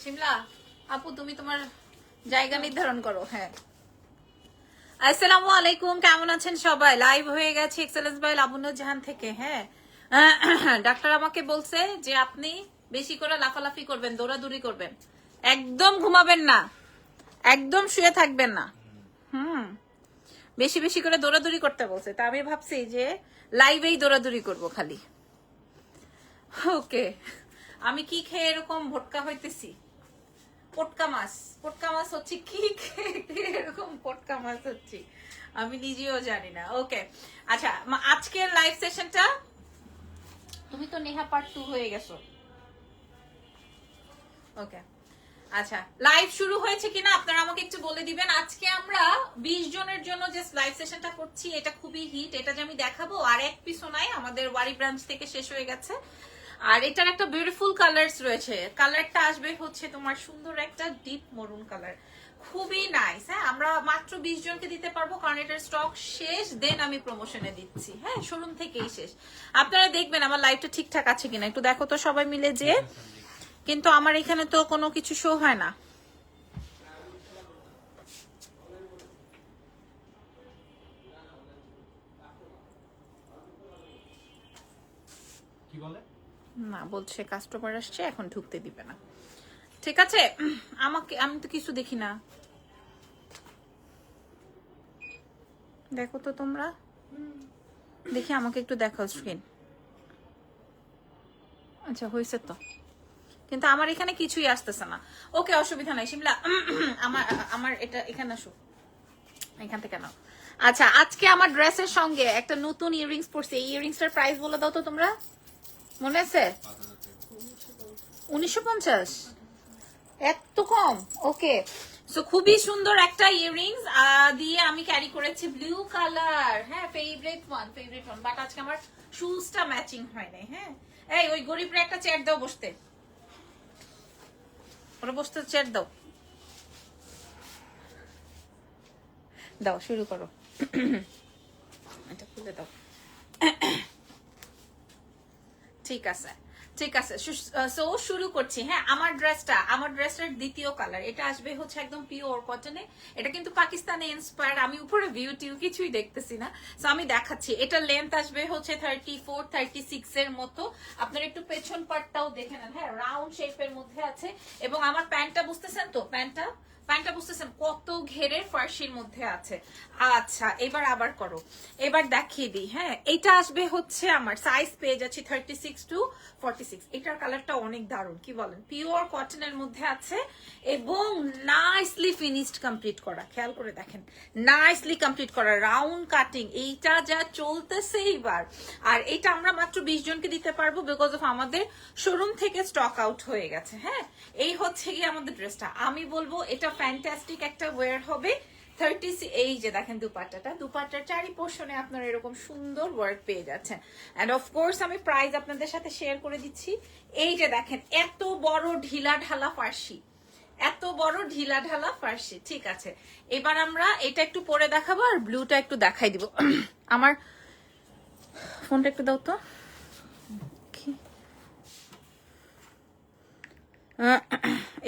শিমলা আপু তুমি তোমার জায়গা নির্ধারণ করো। হ্যাঁ, আসসালামু আলাইকুম, কেমন আছেন সবাই? লাইভ হয়ে গেছে এক্সেলেন্স বাই লাবণ্য জাহান থেকে। হ্যাঁ, ডাক্তার আমাকে বলছে যে আপনি বেশি করে লাফালাফি করবেন, দৌড়াদৌড়ি করবেন, একদম ঘুমাবেন না, একদম শুয়ে থাকবেন না। বেশি বেশি করে দৌড়াদৌড়ি করতে বলছে। তা আমি ভাবছি যে লাইভেই দৌড়াদৌড়ি করব খালি। ওকে, আমি কি খেয়ে এরকম ভটকা হইতেছি? পটকা মাছ হচ্ছে কি খেয়ে এরকম পটকা মাছ হচ্ছে আমি নিজেও জানি না। ওকে, আচ্ছা, আজকের লাইভ সেশনটা, তুমি তো নেহা পার্ট 2 হয়ে গেছো। ওকে, আচ্ছা, লাইভ শুরু হয়েছে কিনা আপনারা আমাকে একটু বলে দিবেন। আজকে আমরা 20 জনের জন্য যে লাইভ সেশনটা করছি এটা খুবই হিট, এটা যে আমি দেখাবো আর এক পিসও নাই, আমাদের ওয়ারি ব্রাঞ্চ থেকে শেষ হয়ে গেছে। আর এটার একটা বিউটিফুল কালারস রয়েছে, কালারটা আসবে হচ্ছে তোমার সুন্দর একটা ডিপ মরুন কালার, খুবই নাইস। হ্যাঁ, আমরা মাত্র 20 জনকে দিতে পারবো কারণ এটার স্টক শেষ, দেন আমি প্রমোশনে দিচ্ছি। হ্যাঁ, শোরুম থেকেই শেষ। আপনারা দেখবেন আমার লাইভটা ঠিকঠাক আছে কিনা, একটু দেখো তো সবাই মিলে যে। কিন্তু আমার এখানে তো কোনো কিছু শো হয় না। কি বলে না, বলছে কাস্টমার আসছে এখন ঢুকতে দিবে না। ঠিক আছে, আমাকে, আমি তো কিছু দেখি না। দেখো তো তোমরা, দেখি আমাকে একটু দেখাও স্ক্রিন। আচ্ছা, হয়েছে তো, কিন্তু আমার এখানে কিছুই আসতেছে না। ওকে, অসুবিধা নাই শিমলা, আমার আমার এটা এখানে আসো, এখান থেকে নাও। আচ্ছা, আজকে আমার ড্রেসের সঙ্গে একটা নতুন ইয়াররিংস পরছি। এই ইয়াররিংসটার প্রাইস বলে দাও তো তোমরা, মনে আছে? 1950, এত কম? ওকে, সো খুবই সুন্দর একটা ইয়াররিংস দিয়ে আমি ক্যারি করেছি, ব্লু কালার। হ্যাঁ, ফেভারিট ওয়ান, বাট আজকে আমার শুজটা ম্যাচিং হয় নাই। হ্যাঁ, এই ওই গরিবরা একটা চেয়ার দাও বসতে, ওরা বসতে চেয়ার দাও, দাও শুরু করো। এটা খুলে দাও। ঠিক আছে, ঠিক আছে, সো শুরু করছি। হ্যাঁ, আমার ড্রেসটার দ্বিতীয় কালার, এটা আসবে হচ্ছে একদম পিওর কটনে। এটা কিন্তু পাকিস্তানে ইন্সপায়ার্ড, আমি উপরে ভিউ কিছুই দেখতেছি না, সো আমি দেখাচ্ছি। এটা লেন্থ আসবে হচ্ছে 34, 36 এর মতো। আপনারা একটু পেছন পার্টটাও দেখে নেন। হ্যাঁ, রাউন্ড শেপের মধ্যে আছে। এবং আমার প্যান্টটা বুঝতেছেন তো, প্যান্টটা বুঝতেছেন কত ঘেরের ফার্সির মধ্যে আছে। আচ্ছা, এবার আবার করো, এবার দেখিয়ে দিই। হ্যাঁ, এটা আসবে হচ্ছে আমার সাইজ পেয়ে যাচ্ছি 36 to 46। এটার কালারটা অনেক দারুণ, কি বলেন? পিওর কটনের মধ্যে আছে এবং নাইসলি ফিনিশড, কমপ্লিট করা। খেয়াল করে দেখেন, নাইসলি কমপ্লিট করা, রাউন্ড কাটিং। এইটা যা চলতেছে এইবার, আর এটা আমরা মাত্র 20 জনকে দিতে পারবো বিকজ অফ আমাদের শোরুম থেকে স্টক আউট হয়ে গেছে। হ্যাঁ, এই হচ্ছে গিয়ে আমাদের ড্রেসটা। আমি বলবো এটা ফ্যান্টাস্টিক একটা ওয়্যার হবে। 30, এই যে দেখেন দুপাট্টার চারি পোর্শনে আপনারা এরকম সুন্দর ওয়ার্ক পেয়ে যাচ্ছেন। এন্ড অফকোর্স আমি প্রাইস আপনাদের সাথে শেয়ার করে দিচ্ছি। এই যে দেখেন, এত বড় ঢিলা ঢালা ফার্সি, এত বড় ঢিলা ঢালা ফার্সি। ঠিক আছে, এবার আমরা এটা একটু পরে দেখাবো আর ব্লুটা একটু দেখাই দিব। আমার ফোনটা একটু দাও তো।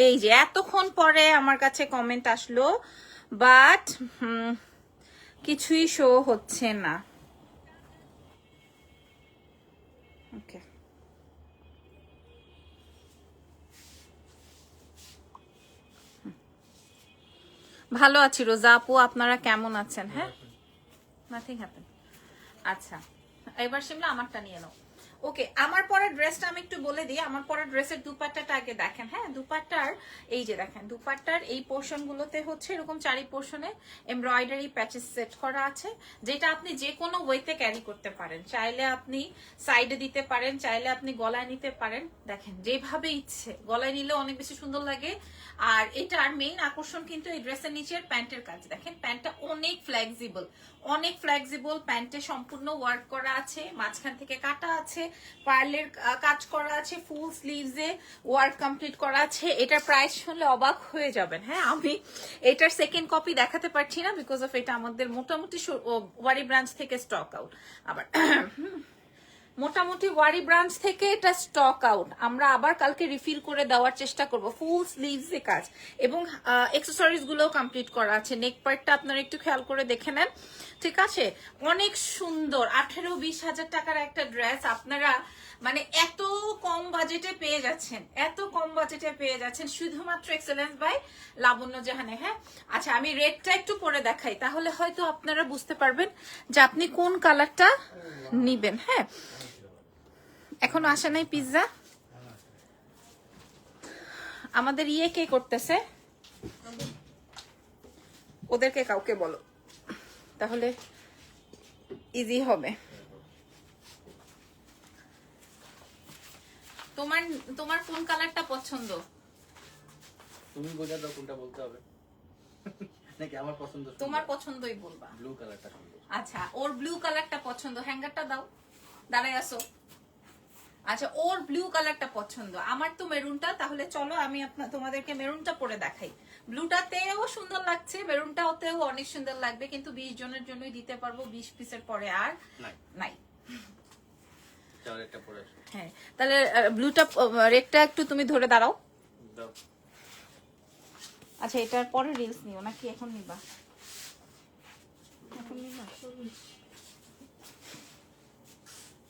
এই যে এতক্ষণ পরে আমার কাছে কমেন্ট আসলো, বাট কিছুই শো হচ্ছে না। ওকে, ভালো আছি রোজা আপু, আপনারা কেমন আছেন? হ্যাঁ, নাথিং হ্যাপেন। আচ্ছা, এবার শিমলা আমারটা নিয়ে নাও। ওকে, আমার পরা ড্রেসটা আমি একটু বলে দিই। আমার পরা ড্রেসের দুপাট্টাটা আগে দেখেন। হ্যাঁ, দুপাট্টার এই যে দেখেন, দুপাট্টার এই পোর্শন গুলোতে হচ্ছে এরকম চারি পোর্শনে এমব্রয়ডারি প্যাচেস সেট করা আছে, যেটা আপনি যে কোনো ওয়েতে ক্যারি করতে পারেন। চাইলে আপনি সাইডে দিতে পারেন, চাইলে আপনি গলায় নিতে পারেন। দেখেন, যেভাবে ইচ্ছে গলায় নিলে অনেক বেশি সুন্দর লাগে। আর এটার মেইন আকর্ষণ কিন্তু এই ড্রেসের নিচের প্যান্টের কাজ। দেখেন, প্যান্টটা অনেক ফ্লেক্সিবল, প্যান্টে সম্পূর্ণ ওয়ার্ক করা আছে, মাঝখান থেকে কাটা আছে, পার্লের কাজ করা আছে, ফুল স্লিভসে ওয়ার্ক কমপ্লিট করা আছে। এটার প্রাইস শুনলে অবাক হয়ে যাবেন। হ্যাঁ, আমি এটার সেকেন্ড কপি দেখাতে পারছি না বিকজ অফ এটা আমাদের মোটামুটি ওয়ারি ব্রাঞ্চ থেকে স্টক আউট। আবার মোটামুটি ওয়ারি ব্রাঞ্চ থেকে এটা স্টক আউট, আমরা আবার কালকে রিফিল করে দেওয়ার চেষ্টা করব। ফুল স্লিভস এ কাজ এবং অ্যাকসেসরিজ গুলোও কমপ্লিট করা আছে। নেক পার্টটা আপনারা একটু খেয়াল করে দেখে নেন, ঠিক আছে? অনেক সুন্দর 18-20 হাজার টাকার একটা ড্রেস আপনারা মানে এত কম বাজেটে পেয়ে যাচ্ছেন, এত কম বাজেটে পেয়ে যাচ্ছেন শুধুমাত্র এক্সেলেন্স বাই লাবণ্য জাহানে। হ্যাঁ, আচ্ছা আমি রেডটা একটু পরে দেখাই, তাহলে হয়তো আপনারা বুঝতে পারবেন যে আপনি কোন কালারটা নিবেন। হ্যাঁ, এখনো আসে নাই পিৎজা। আমাদের ইয়ে কে করতেছে, ওদেরকে কাউকে বলো, তাহলে ইজি হবে। তোমার তোমার কোন কালারটা পছন্দ? তুমি বোঝা দাও কোনটা বলতে হবে নাকি আমার পছন্দ? তোমার পছন্দই বলবা। ব্লু কালারটা সুন্দর। আচ্ছা, ওর ব্লু কালারটা পছন্দ, হ্যাঙ্গারটা দাও, দাঁড়ায় আসো। আচ্ছা, ওর ব্লু কালারটা পছন্দ, আমার তো মেরুনটা। তাহলে চলো আমি তোমাদেরকে মেরুনটা পরে দেখাই। ব্লুটাতেও সুন্দর লাগছে, মেরুনটাতেও অনেক সুন্দর লাগবে, কিন্তু 20 জনের জন্যই দিতে পারবো, 20 পিসের পরে আর নাই। চলো একটা পরে আসো। হ্যাঁ, তাহলে ব্লুটা রেডটা একটু তুমি ধরে দাঁড়াও। দাও। আচ্ছা, এটার পরে রিলস নিও নাকি এখন নিবা? এখন নিবা?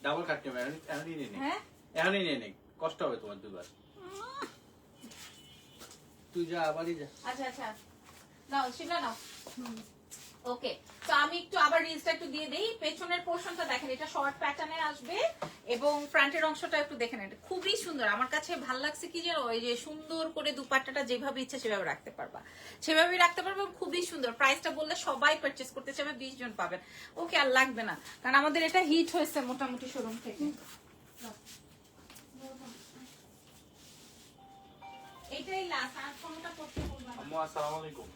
ডাবল কাট নিও, এখনই নিয়ে নে। হ্যাঁ, এখনই নিয়ে নে, কষ্ট হবে তোমার দুবার। তুই যা, আবারই যা। আচ্ছা আচ্ছা, নাও সেটা নাও। ওকে, তো আমি একটু আবার রিলসটা একটু দিয়ে দেই। পেছনের পোরশনটা দেখেন, এটা শর্ট প্যাটার্নে আসবে এবং ফ্রন্টের অংশটা একটু দেখেন, এটা খুবই সুন্দর। আমার কাছে ভালো লাগছে কি যে ওই যে সুন্দর করে দুপাট্টাটা যেভাবে ইচ্ছে সেভাবে রাখতে পারবা, সেভাবেই রাখতে পারবা, খুবই সুন্দর। প্রাইসটা বললে সবাই পারচেজ করতে চাবে, 20 জন পাবেন। ওকে, আর লাগবে না, কারণ আমাদের এটা হিট হয়েছে মোটামুটি শোরুম থেকে। এটাই লাস্ট, আর কোনটা করতে বলবা না। আম্মু আসসালামু আলাইকুম।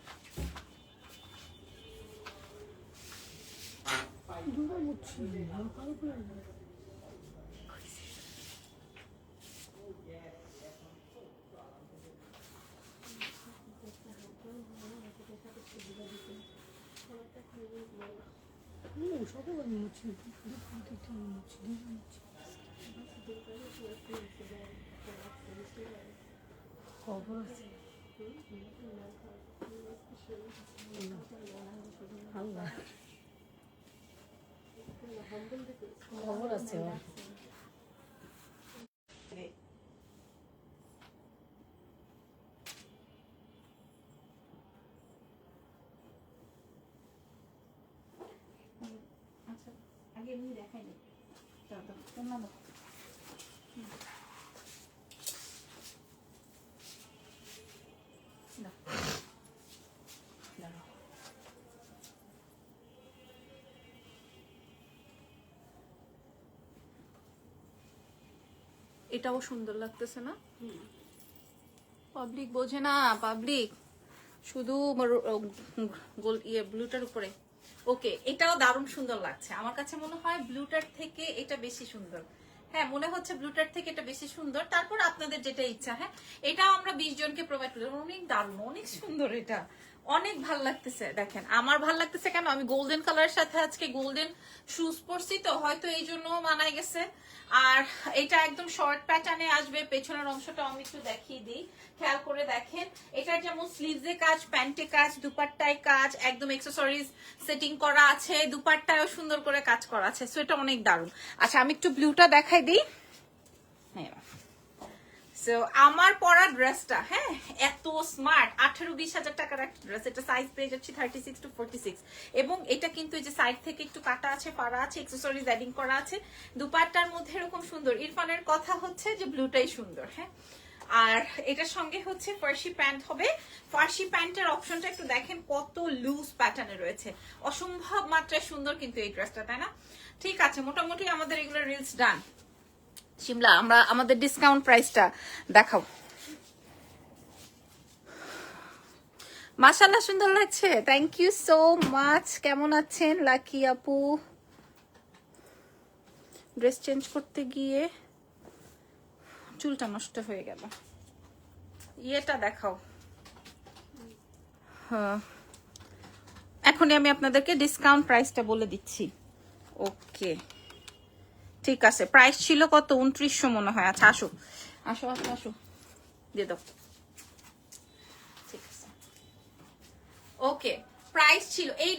খবর আছে ওর। আচ্ছা, আগে এমনি দেখাই নি। দাও, দাও, তোমরা দাও। দাও। দাঁড়াও। এটাও সুন্দর লাগতেছে না? পাবলিক বোঝে না, পাবলিক শুধু ব্লুটার উপরে। ওকে, এটাও দারুণ সুন্দর লাগছে। আমার কাছে মনে হয় ব্লুটার থেকে এটা বেশি সুন্দর। হ্যাঁ, মনে হচ্ছে ব্লুটার থেকে এটা বেশি সুন্দর। তারপর আপনাদের যেটা ইচ্ছা। হ্যাঁ, এটাও আমরা 20 জনকে প্রোভাইড করি। অনেক দারুণ, অনেক সুন্দর, এটা অনেক ভাল লাগতেছে। দেখেন, আমার ভাল লাগতেছে কেন, আমি গোল্ডেন কালারের সাথে আজকে গোল্ডেন শুজ পরছি, তো হয়তো এই জন্য মানায় গেছে। আর এটা একদম শর্ট প্যাটার্নে আসবে। পেছনের অংশটা আমি একটু দেখিয়ে দিই, খেয়াল করে দেখেন। এটার যেমন স্লিভসে কাজ, প্যান্টে কাজ, দুপাট্টায় কাজ, একদম অ্যাকসেসরিজ সেটিং করা আছে, দুপাট্টায়ও সুন্দর করে কাজ করা আছে। সো এটা অনেক দারুণ। আচ্ছা, আমি একটু ব্লুটা দেখাই দিই। হ্যাঁ, সো আমার পরা ড্রেসটা, হ্যাঁ, এত স্মার্ট। 18-20 হাজার টাকার একটা ড্রেস। এটা সাইজ পেয়ে যাচ্ছি 36 to 46 এবং এটা কিন্তু এই যে সাইড থেকে একটু কাটা আছে, পাড়া আছে, অ্যাকসেসরিজ অ্যাডিং করা আছে। দুপাট্টার মধ্যে এরকম সুন্দর। ইরফানের কথা হচ্ছে যে ব্লুটাই সুন্দর। হ্যাঁ, আর এটার সঙ্গে হচ্ছে ফার্সি প্যান্ট হবে। ফার্সি প্যান্টের অপশনটা একটু দেখেন, কত লুজ প্যাটার্নে রয়েছে, অসম্ভব মাত্রায় সুন্দর কিন্তু এই ড্রেসটা, তাই না? ঠিক আছে, মোটামুটি আমাদের এগুলো রিলস ডান। শিমলা, আমরা আমাদের ডিসকাউন্ট প্রাইসটা দেখাও। মাশাআল্লাহ, সুন্দর লাগছে, থ্যাংক ইউ সো মাচ। কেমন আছেন লাকি আপু? ড্রেস চেঞ্জ করতে গিয়ে চুলটা নষ্ট হয়ে গেল। ইয়েটা দেখাও। হ্যাঁ, এখনই আমি আপনাদেরকে ডিসকাউন্ট প্রাইসটা বলে দিচ্ছি। ওকে, ঠিক আছে, প্রাইস ছিল কত? 2900 মনে হয়। আচ্ছা আসো আসো আসো আসো, দিয়ে দাও। ঠিক আছে, ওকে। প্রাইস ছিল এই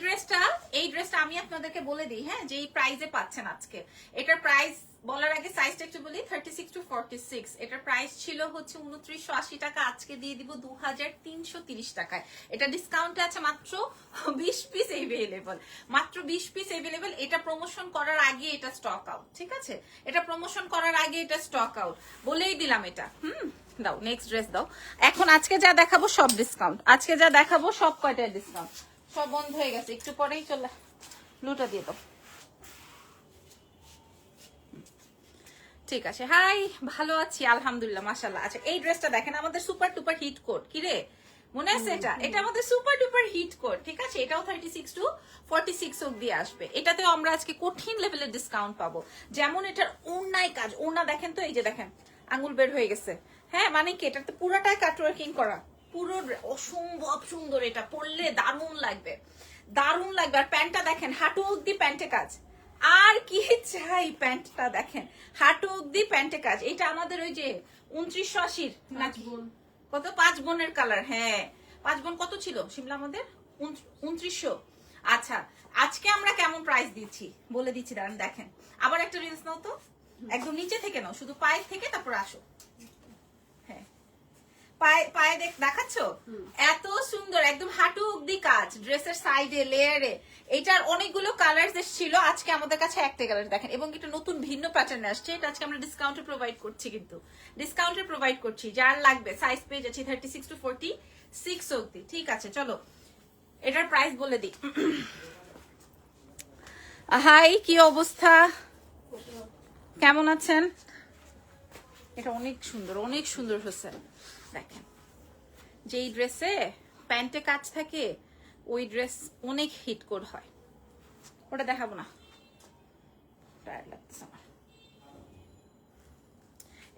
ড্রেসটা আমি আপনাদেরকে বলে দিই, হ্যাঁ, যে এই প্রাইসে পাচ্ছেন আজকে। এটার প্রাইস বলার আগে সাইজটা একটু বলি, 36 to 46। এটার প্রাইস ছিল হচ্ছে 2980 টাকা, আজকে দিয়ে দিব 2330 টাকায়। এটা ডিসকাউন্টে আছে, মাত্র 20 পিস এভেলেবল, মাত্র 20 পিস এভেলেবল। এটা প্রমোশন করার আগে এটা স্টক আউট, ঠিক আছে? এটা প্রমোশন করার আগে এটা স্টক আউট, বলেই দিলাম এটা। দাও নেক্সট ড্রেস দাও। এখন আজকে যা দেখাবো সব ডিসকাউন্ট, আজকে যা দেখাবো সব কয়টায় ডিসকাউন্ট, সব বন্ধ হয়ে গেছে, একটু পরেই চলে। ব্লুটা দিয়ে দাও। ঠিক আছে, হাই, ভালো আছি আলহামদুলিল্লাহ, মাশাআল্লাহ। আচ্ছা এই ড্রেসটা দেখেন, আমাদের সুপার টুপার হিট কোড, কি রে মনে আছে? এটা আমাদের সুপার টুপার হিট কোড, ঠিক আছে? এটাও 36 to 46 অবধি আসবে। এটাতেও আমরা আজকে কঠিন লেভেলের ডিসকাউন্ট পাবো। যেমন এটার ওড়নায় কাজ, ওড়না দেখেন তো, এই যে দেখেন আঙ্গুল বের হয়ে গেছে, হ্যাঁ, মানে কি এটাতে পুরোটাই কাটওয়ার্কিং করা, পুরো অসম্ভব সুন্দর। এটা পরলে দারুণ লাগবে, দারুণ লাগবে। আর প্যান্টটা দেখেন, হাঁটু অবধি প্যান্টে কাজ, আর কি চাই? প্যান্টটা দেখেন, হাঁটু অবধি প্যান্টে কাজ। এটা আমাদের ওই যে 2980 নাকি কত, 5 বোনের কালার। হ্যাঁ 5 বোন কত ছিল শিমলা আমাদের? 2900। আচ্ছা আজকে আমরা কেমন প্রাইস দিচ্ছি বলে দিচ্ছি, দাঁড়ান দেখেন। আবার একটা রিলস নাও তো, একদম নিচে থেকে নাও, শুধু পায়ের থেকে, তারপর আসো। হ্যাঁ পায়ে দেখাচ্ছ, এত সুন্দর, একদম হাঁটু অব্দি কাজ, ড্রেসের সাইডে লেয়ারে। এটার অনেকগুলো কালার ছিল, আজকে আমাদের কাছে একটা কালার দেখেন, এবং এটা নতুন ভিন্ন প্যাটার্ন আসছে। এটা আজকে আমরা ডিসকাউন্টে প্রোভাইড করছি, কিন্তু ডিসকাউন্টে প্রোভাইড করছি। যার লাগবে সাইজ পেয়ে যাচ্ছি 36 to 46 অব্দি, ঠিক আছে? চলো এটার প্রাইস বলে দিই। হাই, কি অবস্থা, কেমন আছেন? এটা অনেক সুন্দর, অনেক সুন্দর হয়েছে। দেখেন যেই ড্রেসে প্যান্টে কাজ থাকে ওই ড্রেস অনেক হিট কোড হয়, ওটা দেখাবো না, টায়ার্ড লাগতেছে আমার।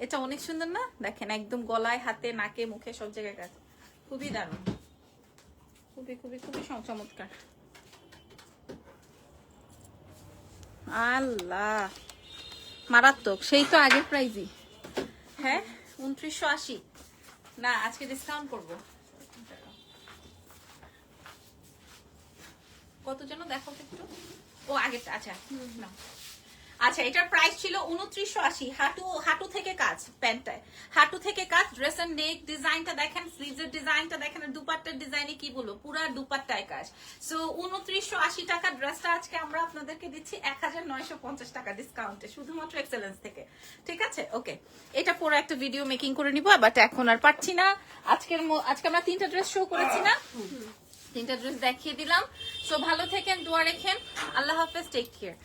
এটা অনেক সুন্দর না? দেখেন একদম গলায়, হাতে, নাকে, মুখে সব জায়গায় কাজ, খুবই দারুণ, খুবই খুবই খুবই চমৎকার। আল্লাহ মারাত্মক, সেই তো আগের প্রাইজই। হ্যাঁ 2980 না, আজকে ডিসকাউন্ট করবো। কত যেন দেখো একটু, ও আগেরটা। আচ্ছা না, আচ্ছা এটার প্রাইস ছিল 2980। হাঁটু থেকে কাজ, প্যান্টটায় হাঁটু থেকে কাজ। ড্রেস এন্ড নেক ডিজাইনটা দেখেন, স্লিভসের ডিজাইনটা দেখেন, আর দুপাট্টার ডিজাইনে কি বলবো, পুরা দুপাট্টায় কাজ। সো 2980 টাকা ড্রেসটা আজকে আমরা আপনাদেরকে দিচ্ছি 1950 টাকা ডিসকাউন্টে, শুধুমাত্র এক্সেলেন্স থেকে, ঠিক আছে? ওকে, এটা পুরো একটা ভিডিও মেকিং করে নিবো, বাট এখন আর পারছি না। আজকে আমরা 3টা ড্রেস শো করেছি না, 3টা ড্রেস দেখিয়ে দিলাম। সো ভালো থেকেন, দোয়া রেখেন, আল্লাহ হাফেজ, টেক কেয়ার।